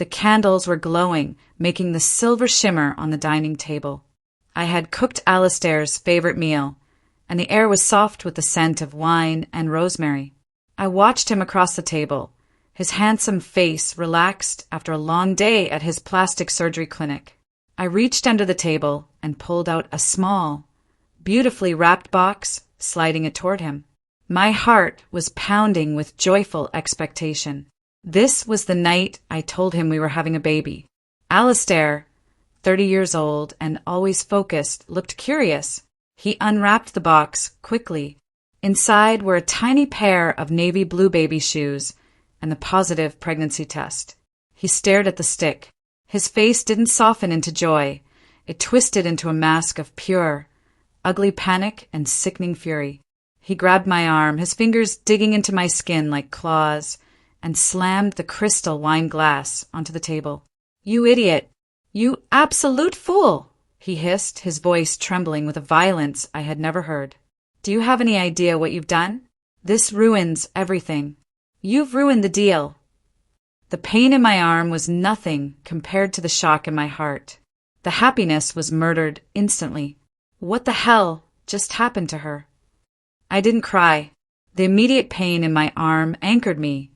The candles were glowing, making the silver shimmer on the dining table. I had cooked Alistair's favorite meal, and the air was soft with the scent of wine and rosemary. I watched him across the table, his handsome face relaxed after a long day at his plastic surgery clinic. I reached under the table and pulled out a small, beautifully wrapped box, sliding it toward him. My heart was pounding with joyful expectation. This was the night I told him we were having a baby. Alistair, 30 years old and always focused, looked curious. He unwrapped the box quickly. Inside were a tiny pair of navy blue baby shoes and the positive pregnancy test. He stared at the stick. His face didn't soften into joy. It twisted into a mask of pure, ugly panic and sickening fury. He grabbed my arm, his fingers digging into my skin like claws, and slammed the crystal wine glass onto the table. "You idiot! You absolute fool!" he hissed, his voice trembling with a violence I had never heard. "Do you have any idea what you've done? This ruins everything. You've ruined the deal." The pain in my arm was nothing compared to the shock in my heart. The happiness was murdered instantly. What the hell just happened to her? I didn't cry. The immediate pain in my arm anchored me,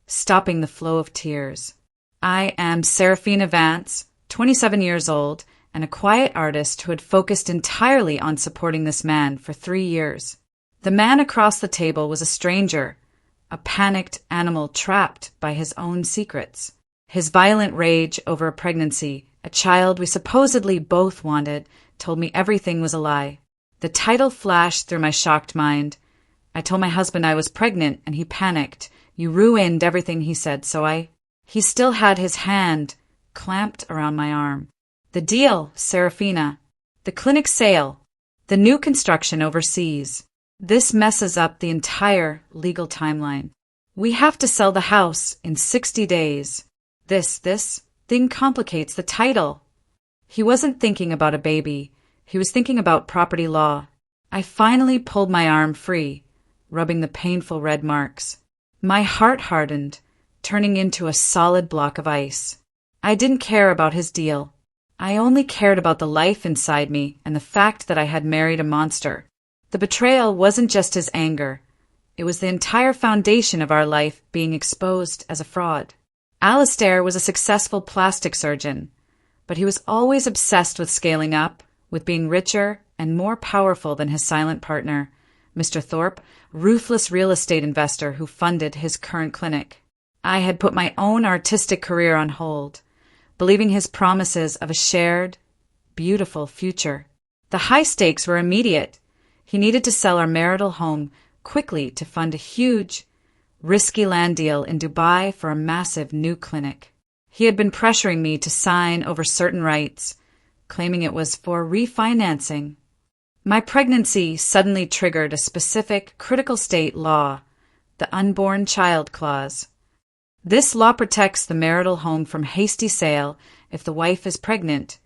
stopping the flow of tears. I am Serafina Vance, 27 years old, and a quiet artist who had focused entirely on supporting this man for 3 years. The man across the table was a stranger, a panicked animal trapped by his own secrets. His violent rage over a pregnancy, a child we supposedly both wanted, told me everything was a lie. The title flashed through my shocked mind. I told my husband I was pregnant, and he panicked. "You ruined everything," he said, He still had his hand clamped around my arm. "The deal, Serafina. The clinic sale. The new construction overseas. This messes up the entire legal timeline. We have to sell the house in 60 days. This thing complicates the title." He wasn't thinking about a baby. He was thinking about property law. I finally pulled my arm free, rubbing the painful red marks. My heart hardened, turning into a solid block of ice. I didn't care about his deal. I only cared about the life inside me and the fact that I had married a monster. The betrayal wasn't just his anger. It was the entire foundation of our life being exposed as a fraud. Alistair was a successful plastic surgeon, but he was always obsessed with scaling up, with being richer and more powerful than his silent partner, Mr. Thorpe, ruthless real estate investor who funded his current clinic. I had put my own artistic career on hold, believing his promises of a shared, beautiful future. The high stakes were immediate. He needed to sell our marital home quickly to fund a huge, risky land deal in Dubai for a massive new clinic. He had been pressuring me to sign over certain rights, claiming it was for refinancing. My pregnancy suddenly triggered a specific critical state law, the Unborn Child Clause. This law protects the marital home from hasty sale if the wife is pregnant,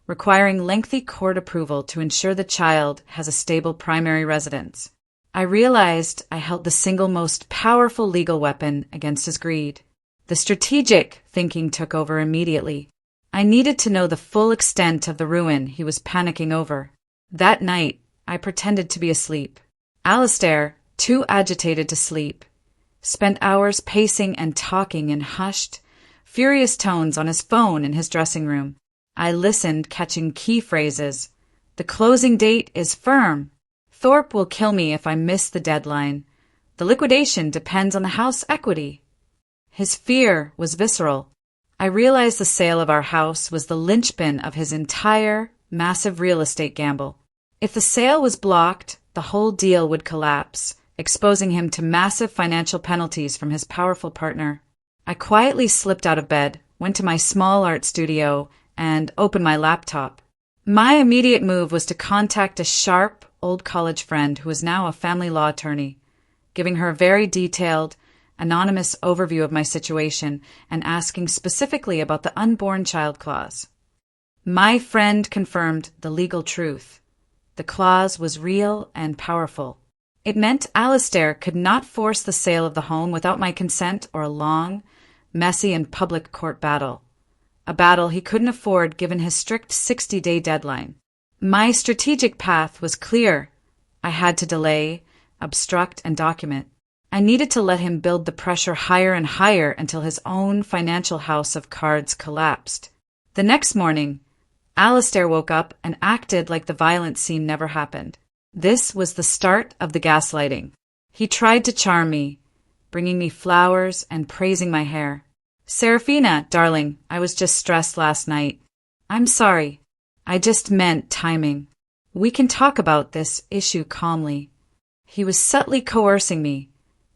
requiring lengthy court approval to ensure the child has a stable primary residence. I realized I held the single most powerful legal weapon against his greed. The strategic thinking took over immediately. I needed to know the full extent of the ruin he was panicking over. That night, I pretended to be asleep. Alistair, too agitated to sleep, spent hours pacing and talking in hushed, furious tones on his phone in his dressing room. I listened, catching key phrases. "The closing date is firm. Thorpe will kill me if I miss the deadline. The liquidation depends on the house equity." His fear was visceral. I realized the sale of our house was the linchpin of his entire, massive real estate gamble. If the sale was blocked, the whole deal would collapse, exposing him to massive financial penalties from his powerful partner. I quietly slipped out of bed, went to my small art studio, and opened my laptop. My immediate move was to contact a sharp, old college friend who was now a family law attorney, giving her a very detailed, anonymous overview of my situation and asking specifically about the unborn child clause. My friend confirmed the legal truth. The clause was real and powerful. It meant Alistair could not force the sale of the home without my consent or a long, messy and public court battle. a battle he couldn't afford given his strict 60-day deadline. My strategic path was clear. I had to delay, obstruct, and document. I needed to let him build the pressure higher and higher until his own financial house of cards collapsed. The next morning, Alistair woke up and acted like the violent scene never happened. This was the start of the gaslighting. He tried to charm me, bringing me flowers and praising my hair. "Serafina, darling, I was just stressed last night." "I'm sorry. I just meant timing. We can talk about this issue calmly." He was subtly coercing me,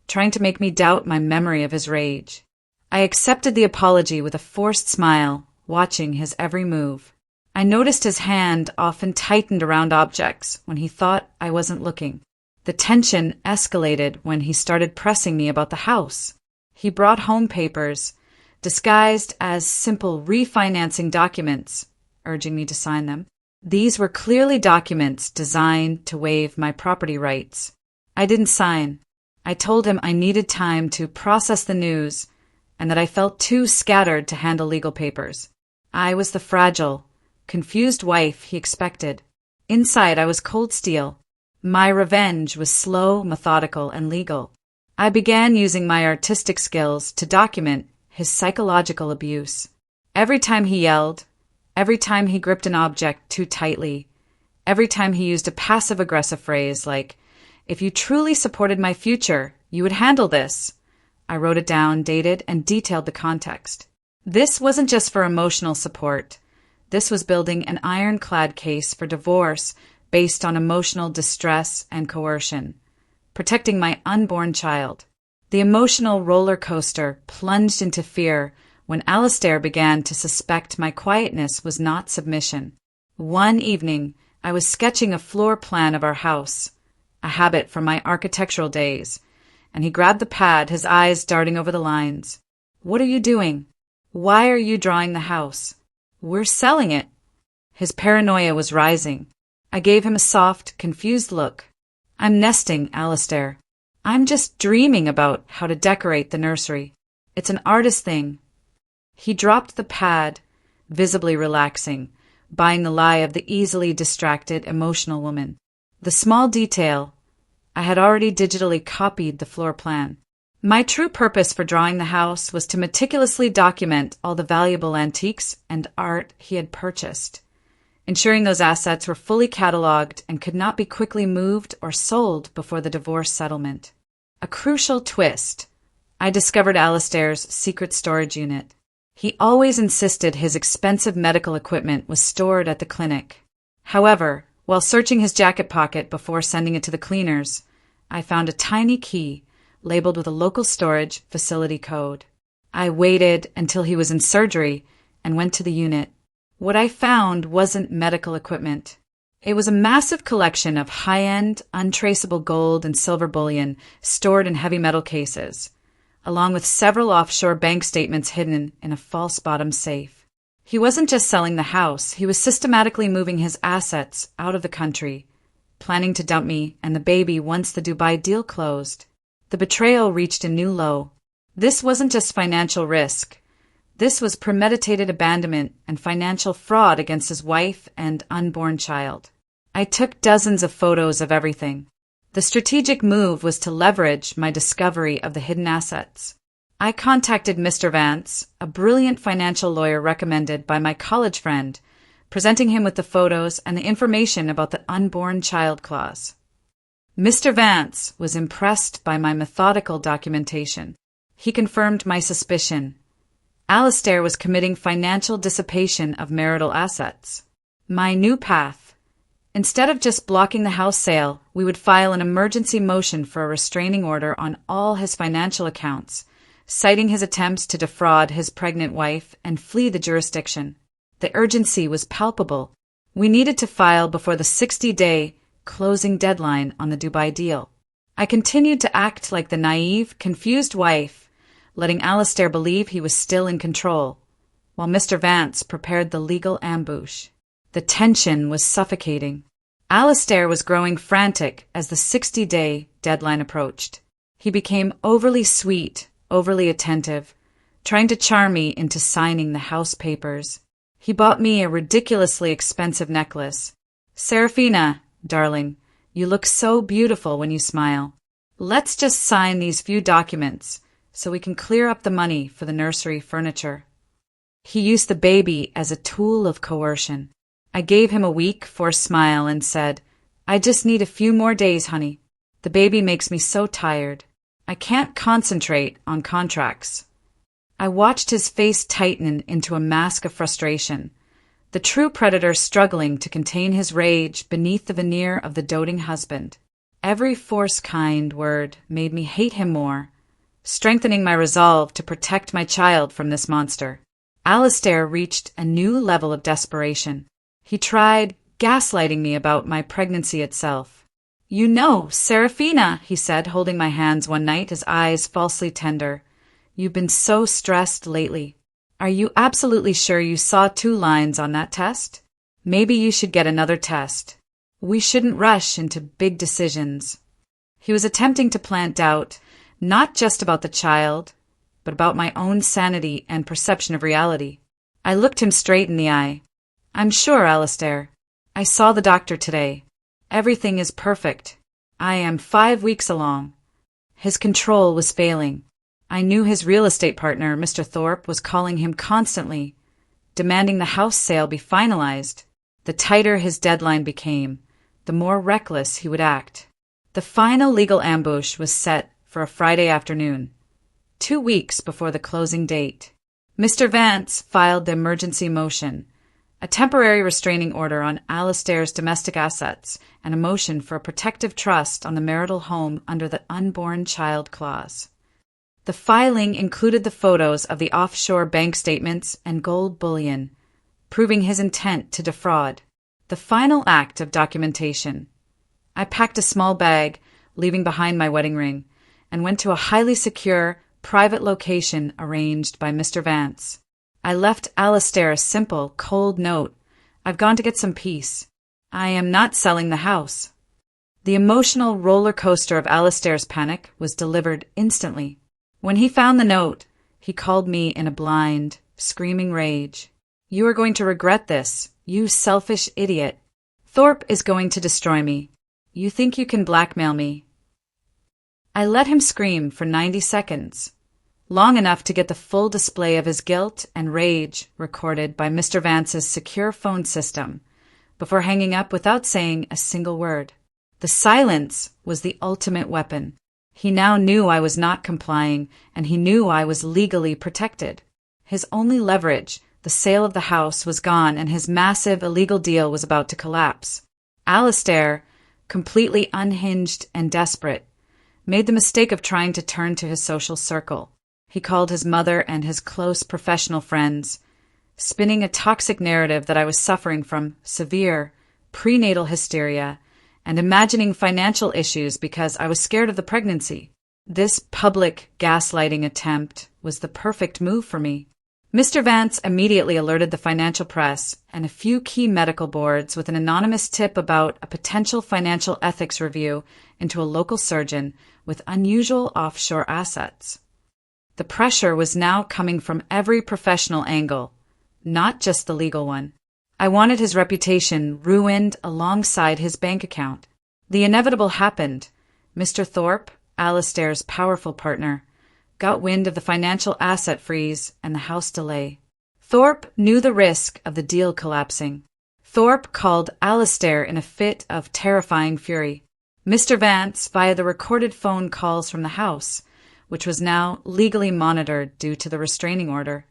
trying to make me doubt my memory of his rage. I accepted the apology with a forced smile, watching his every move. I noticed his hand often tightened around objects when he thought I wasn't looking. The tension escalated when he started pressing me about the house. He brought home papers, disguised as simple refinancing documents, urging me to sign them. These were clearly documents designed to waive my property rights. I didn't sign. I told him I needed time to process the news and that I felt too scattered to handle legal papers. I was the fragile, confused wife he expected. Inside, I was cold steel. My revenge was slow, methodical, and legal. I began using my artistic skills to document his psychological abuse. Every time he yelled, every time he gripped an object too tightly, every time he used a passive-aggressive phrase like, "If you truly supported my future, you would handle this." I wrote it down, dated, and detailed the context. This wasn't just for emotional support. This was building an ironclad case for divorce based on emotional distress and coercion, protecting my unborn child. The emotional roller coaster plunged into fear when Alistair began to suspect my quietness was not submission. One evening, I was sketching a floor plan of our house, a habit from my architectural days, and he grabbed the pad, his eyes darting over the lines. "What are you doing? Why are you drawing the house?" "We're selling it." His paranoia was rising. I gave him a soft, confused look. "I'm nesting, Alistair. I'm just dreaming about how to decorate the nursery. It's an artist thing." He dropped the pad, visibly relaxing, buying the lie of the easily distracted, emotional woman. The small detail, I had already digitally copied the floor plan. My true purpose for drawing the house was to meticulously document all the valuable antiques and art he had purchased, ensuring those assets were fully cataloged and could not be quickly moved or sold before the divorce settlement. A crucial twist. I discovered Alistair's secret storage unit. He always insisted his expensive medical equipment was stored at the clinic. However, while searching his jacket pocket before sending it to the cleaners, I found a tiny key labeled with a local storage facility code. I waited until he was in surgery and went to the unit. What I found wasn't medical equipment. It was a massive collection of high-end, untraceable gold and silver bullion stored in heavy metal cases, along with several offshore bank statements hidden in a false bottom safe. He wasn't just selling the house, he was systematically moving his assets out of the country, planning to dump me and the baby once the Dubai deal closed. The betrayal reached a new low. This wasn't just financial risk. This was premeditated abandonment and financial fraud against his wife and unborn child. I took dozens of photos of everything. The strategic move was to leverage my discovery of the hidden assets. I contacted Mr. Vance, a brilliant financial lawyer recommended by my college friend, presenting him with the photos and the information about the unborn child clause. Mr. Vance was impressed by my methodical documentation. He confirmed my suspicion. Alistair was committing financial dissipation of marital assets. My new path. Instead of just blocking the house sale, we would file an emergency motion for a restraining order on all his financial accounts, citing his attempts to defraud his pregnant wife and flee the jurisdiction. The urgency was palpable. We needed to file before the 60-day closing deadline on the Dubai deal. I continued to act like the naive, confused wife, letting Alistair believe he was still in control, while Mr. Vance prepared the legal ambush. The tension was suffocating. Alistair was growing frantic as the 60-day deadline approached. He became overly sweet, overly attentive, trying to charm me into signing the house papers. He bought me a ridiculously expensive necklace. "Serafina, darling, you look so beautiful when you smile. Let's just sign these few documents so we can clear up the money for the nursery furniture." He used the baby as a tool of coercion. I gave him a weak, forced smile and said, "I just need a few more days, honey. The baby makes me so tired. I can't concentrate on contracts." I watched his face tighten into a mask of frustration, the true predator struggling to contain his rage beneath the veneer of the doting husband. Every forced kind word made me hate him more, strengthening my resolve to protect my child from this monster. Alistair reached a new level of desperation. He tried gaslighting me about my pregnancy itself. "You know, Serafina," he said, holding my hands one night, his eyes falsely tender. "You've been so stressed lately. Are you absolutely sure you saw 2 lines on that test? Maybe you should get another test. We shouldn't rush into big decisions." He was attempting to plant doubt, not just about the child, but about my own sanity and perception of reality. I looked him straight in the eye. "I'm sure, Alistair. I saw the doctor today. Everything is perfect. I am 5 weeks along." His control was failing. I knew his real estate partner, Mr. Thorpe, was calling him constantly, demanding the house sale be finalized. The tighter his deadline became, the more reckless he would act. The final legal ambush was set for a Friday afternoon, 2 weeks before the closing date. Mr. Vance filed the emergency motion, a temporary restraining order on Alistair's domestic assets, and a motion for a protective trust on the marital home under the unborn child clause. The filing included the photos of the offshore bank statements and gold bullion, proving his intent to defraud. The final act of documentation. I packed a small bag, leaving behind my wedding ring, and went to a highly secure, private location arranged by Mr. Vance. I left Alistair a simple, cold note. "I've gone to get some peace. I am not selling the house." The emotional roller coaster of Alistair's panic was delivered instantly. When he found the note, he called me in a blind, screaming rage. "You are going to regret this, you selfish idiot. Thorpe is going to destroy me. You think you can blackmail me?" I let him scream for 90 seconds, long enough to get the full display of his guilt and rage recorded by Mr. Vance's secure phone system, before hanging up without saying a single word. The silence was the ultimate weapon. He now knew I was not complying, and he knew I was legally protected. His only leverage, the sale of the house, was gone, and his massive illegal deal was about to collapse. Alistair, completely unhinged and desperate, made the mistake of trying to turn to his social circle. He called his mother and his close professional friends, spinning a toxic narrative that I was suffering from severe prenatal hysteria and imagining financial issues because I was scared of the pregnancy. This public gaslighting attempt was the perfect move for me. Mr. Vance immediately alerted the financial press and a few key medical boards with an anonymous tip about a potential financial ethics review into a local surgeon with unusual offshore assets. The pressure was now coming from every professional angle, not just the legal one. I wanted his reputation ruined alongside his bank account. The inevitable happened. Mr. Thorpe, Alistair's powerful partner, got wind of the financial asset freeze and the house delay. Thorpe knew the risk of the deal collapsing. Thorpe called Alistair in a fit of terrifying fury. Mr. Vance, via the recorded phone calls from the house, which was now legally monitored due to the restraining order,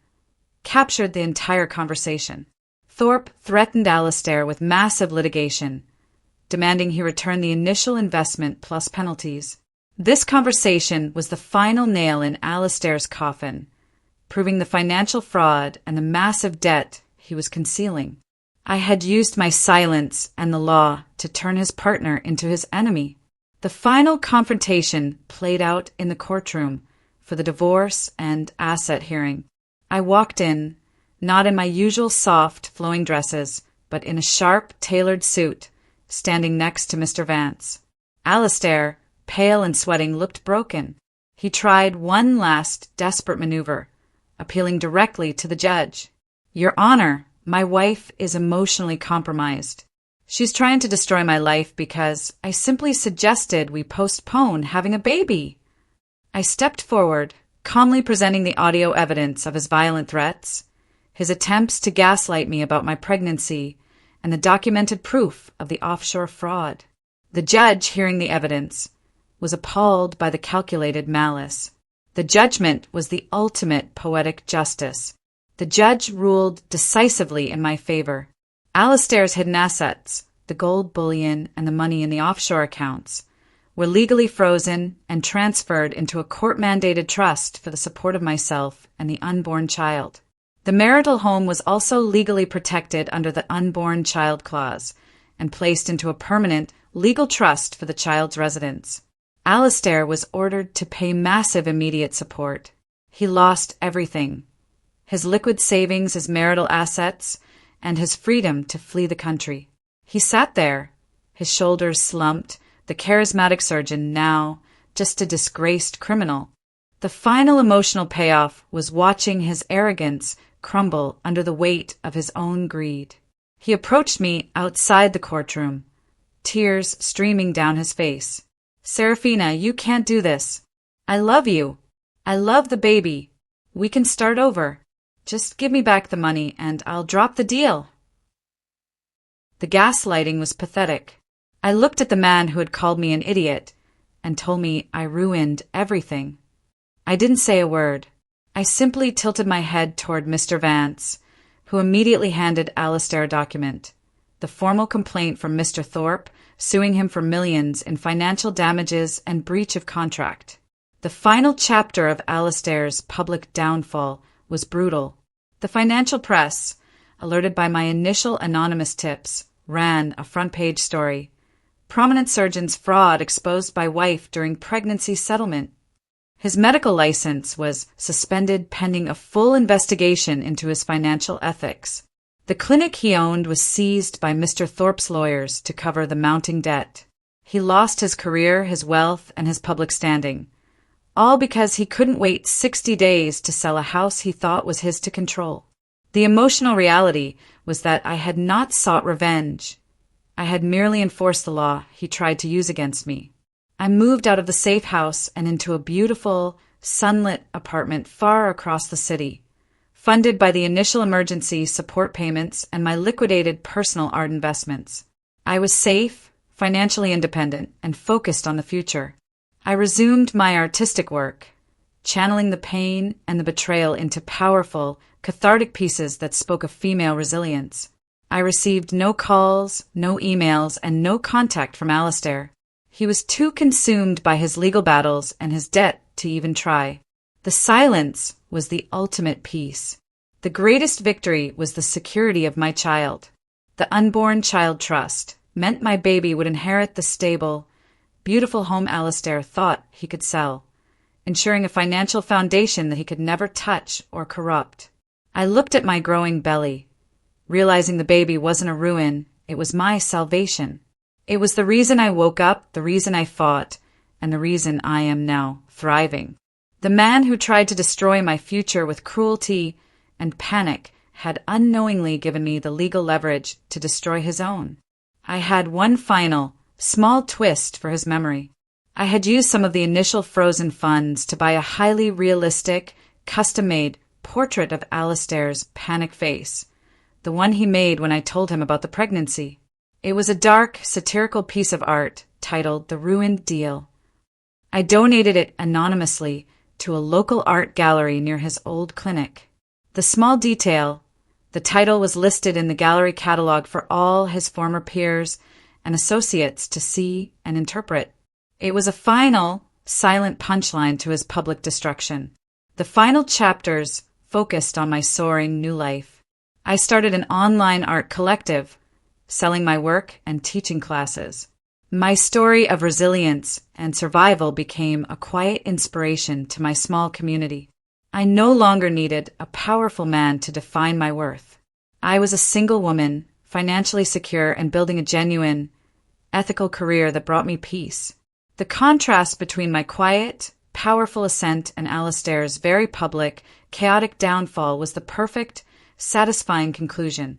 captured the entire conversation. Thorpe threatened Alistair with massive litigation, demanding he return the initial investment plus penalties. This conversation was the final nail in Alistair's coffin, proving the financial fraud and the massive debt he was concealing. I had used my silence and the law to turn his partner into his enemy. The final confrontation played out in the courtroom for the divorce and asset hearing. I walked in, not in my usual soft, flowing dresses, but in a sharp, tailored suit, standing next to Mr. Vance. Alistair, pale and sweating, looked broken. He tried one last desperate maneuver, appealing directly to the judge. "Your Honor, my wife is emotionally compromised. She's trying to destroy my life because I simply suggested we postpone having a baby." I stepped forward, calmly presenting the audio evidence of his violent threats, his attempts to gaslight me about my pregnancy, and the documented proof of the offshore fraud. The judge, hearing the evidence, was appalled by the calculated malice. The judgment was the ultimate poetic justice. The judge ruled decisively in my favor. Alastair's hidden assets, the gold bullion and the money in the offshore accounts, were legally frozen and transferred into a court-mandated trust for the support of myself and the unborn child. The marital home was also legally protected under the Unborn Child Clause and placed into a permanent legal trust for the child's residence. Alastair was ordered to pay massive immediate support. He lost everything: his liquid savings, his marital assets, and his freedom to flee the country. He sat there, his shoulders slumped, the charismatic surgeon now just a disgraced criminal. The final emotional payoff was watching his arrogance crumble under the weight of his own greed. He approached me outside the courtroom, tears streaming down his face. "Serafina, you can't do this. I love you. I love the baby. We can start over. Just give me back the money and I'll drop the deal." The gaslighting was pathetic. I looked at the man who had called me an idiot and told me I ruined everything. I didn't say a word. I simply tilted my head toward Mr. Vance, who immediately handed Alastair a document, the formal complaint from Mr. Thorpe, suing him for millions in financial damages and breach of contract. The final chapter of Alastair's public downfall was brutal. The financial press, alerted by my initial anonymous tips, ran a front-page story. Prominent surgeon's fraud exposed by wife during pregnancy settlement. His medical license was suspended pending a full investigation into his financial ethics. The clinic he owned was seized by Mr. Thorpe's lawyers to cover the mounting debt. He lost his career, his wealth, and his public standing, all because he couldn't wait 60 days to sell a house he thought was his to control. The emotional reality was that I had not sought revenge. I had merely enforced the law he tried to use against me. I moved out of the safe house and into a beautiful, sunlit apartment far across the city, funded by the initial emergency support payments and my liquidated personal art investments. I was safe, financially independent, and focused on the future. I resumed my artistic work, channeling the pain and the betrayal into powerful, cathartic pieces that spoke of female resilience. I received no calls, no emails, and no contact from Alastair. He was too consumed by his legal battles and his debt to even try. The silence was the ultimate peace. The greatest victory was the security of my child. The Unborn Child Trust meant my baby would inherit the stable, beautiful home Alastair thought he could sell, ensuring a financial foundation that he could never touch or corrupt. I looked at my growing belly, realizing the baby wasn't a ruin, it was my salvation. It was the reason I woke up, the reason I fought, and the reason I am now thriving. The man who tried to destroy my future with cruelty and panic had unknowingly given me the legal leverage to destroy his own. I had one final, small twist for his memory. I had used some of the initial frozen funds to buy a highly realistic, custom-made portrait of Alastair's panic face, the one he made when I told him about the pregnancy. It was a dark, satirical piece of art titled The Ruined Deal. I donated it anonymously to a local art gallery near his old clinic. The small detail, the title was listed in the gallery catalog for all his former peers and associates to see and interpret. It was a final, silent punchline to his public destruction. The final chapters focused on my soaring new life. I started an online art collective, selling my work and teaching classes. My story of resilience and survival became a quiet inspiration to my small community. I no longer needed a powerful man to define my worth. I was a single woman, financially secure and building a genuine, ethical career that brought me peace. The contrast between my quiet, powerful ascent and Alastair's very public, chaotic downfall was the perfect, satisfying conclusion.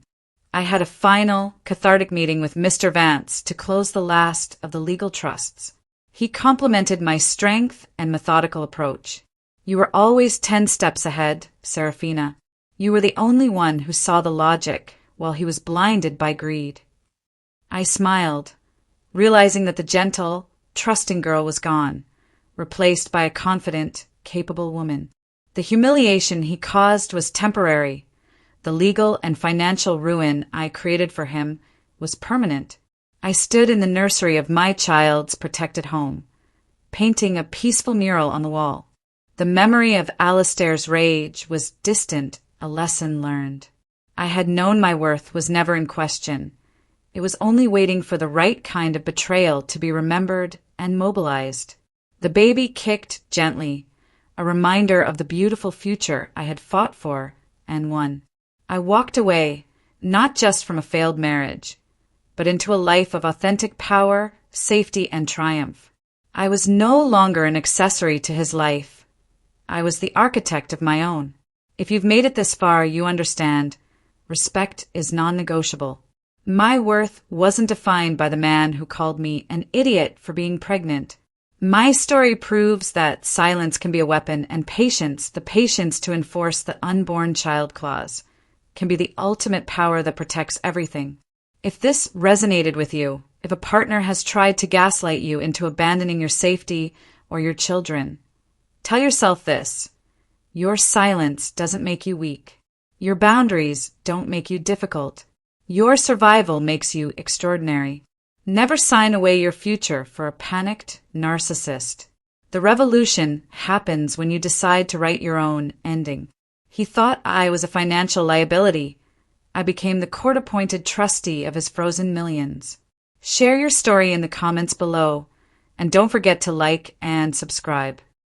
I had a final, cathartic meeting with Mr. Vance to close the last of the legal trusts. He complimented my strength and methodical approach. "You were always 10 steps ahead, Serafina. You were the only one who saw the logic while he was blinded by greed." I smiled, realizing that the gentle, trusting girl was gone, replaced by a confident, capable woman. The humiliation he caused was temporary. The legal and financial ruin I created for him was permanent. I stood in the nursery of my child's protected home, painting a peaceful mural on the wall. The memory of Alistair's rage was distant, a lesson learned. I had known my worth was never in question. It was only waiting for the right kind of betrayal to be remembered and mobilized. The baby kicked gently, a reminder of the beautiful future I had fought for and won. I walked away, not just from a failed marriage, but into a life of authentic power, safety, and triumph. I was no longer an accessory to his life. I was the architect of my own. If you've made it this far, you understand. Respect is non-negotiable. My worth wasn't defined by the man who called me an idiot for being pregnant. My story proves that silence can be a weapon, and patience, the patience to enforce the unborn child clause, can be the ultimate power that protects everything. If this resonated with you, if a partner has tried to gaslight you into abandoning your safety or your children, tell yourself this: your silence doesn't make you weak. Your boundaries don't make you difficult. Your survival makes you extraordinary. Never sign away your future for a panicked narcissist. The revolution happens when you decide to write your own ending. He thought I was a financial liability. I became the court-appointed trustee of his frozen millions. Share your story in the comments below, and don't forget to like and subscribe.